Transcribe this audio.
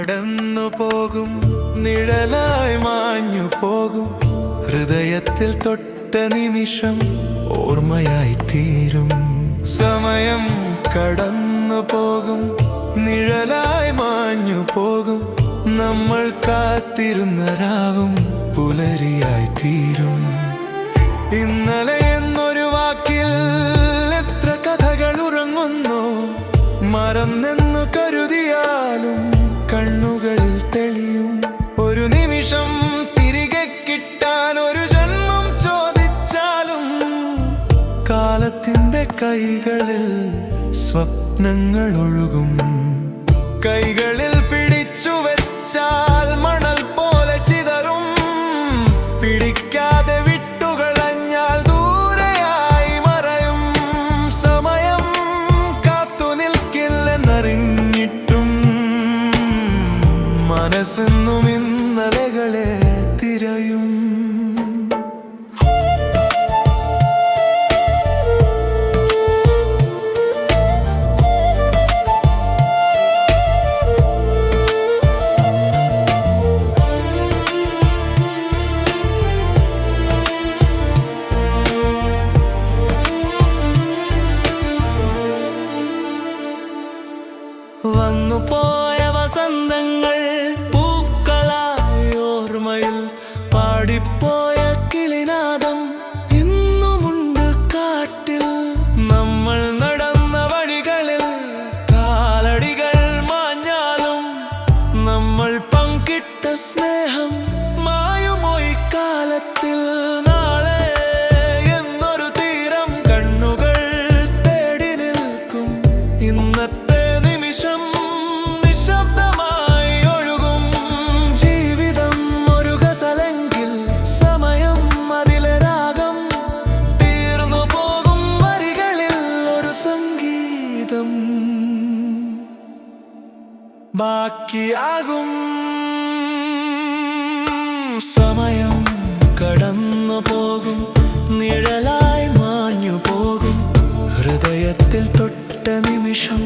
കടന്നു പോകും, നിഴലായി മാഞ്ഞു പോകും. ഹൃദയത്തിൽ തൊട്ട നിമിഷം ഓർമ്മയായി തീരും. സമയം കടന്നു പോകും, നിഴലായി മാഞ്ഞു പോകും. നമ്മൾ കാത്തിരുന്ന രാവും പുലരിയായി തീരും. ഇന്നലെ എന്നൊരു വാക്കിൽ എത്ര കഥകൾ ഉറങ്ങുന്നു. മറന്നെന്നു കരുതിയാലും കണ്ണുകളിൽ തെളിയും. ഒരു നിമിഷം തിരികെ കിട്ടാൻ ഒരു ജന്മം ചോദിച്ചാലും കാലത്തിന്റെ കൈകളിൽ സ്വപ്നങ്ങൾ ഒഴുകും. കൈകളിൽ പിടിച്ചു വെച്ചാൽ മണൽ പോലെ ചിതറും. പിടിക്കാതെ വിട്ടുകളഞ്ഞാൽ ദൂരെയായി മറയും. സമയം കാത്തു നിൽക്കില്ലെന്നറിഞ്ഞിട്ടും മനസ്സെന്നും ഇന്നലകളെ തിരയും. വന്നുപോയ വസന്തങ്ങൾ പൂക്കളായി ഓർമ്മയിൽ. പാടിപ്പോയ കിളിനാദം ഇന്നുമുണ്ട് കാട്ടിൽ. നമ്മൾ നടന്ന വഴികളിൽ കാലടികൾ മാഞ്ഞാലും നമ്മൾ പങ്കിട്ട സ്നേഹം മായുമോ ഇക്കാലത്തിൽ. നാളെ എന്നൊരു തീരം കണ്ണുകൾ തേടി നിൽക്കും. ഇന്നത്തെ നിശബ്ദമായി ഒഴുകും. ജീവിതം ഒരു ഗസലെങ്കിൽ സമയം അതിലെ രാഗം. തീർന്നു പോകും വരികളിൽ ഒരു സംഗീതം ബാക്കിയാകും. സമയം കടന്നു പോകും, നിഴലായി മാഞ്ഞു പോകും. ഹൃദയത്തിൽ തൊട്ട നിമിഷം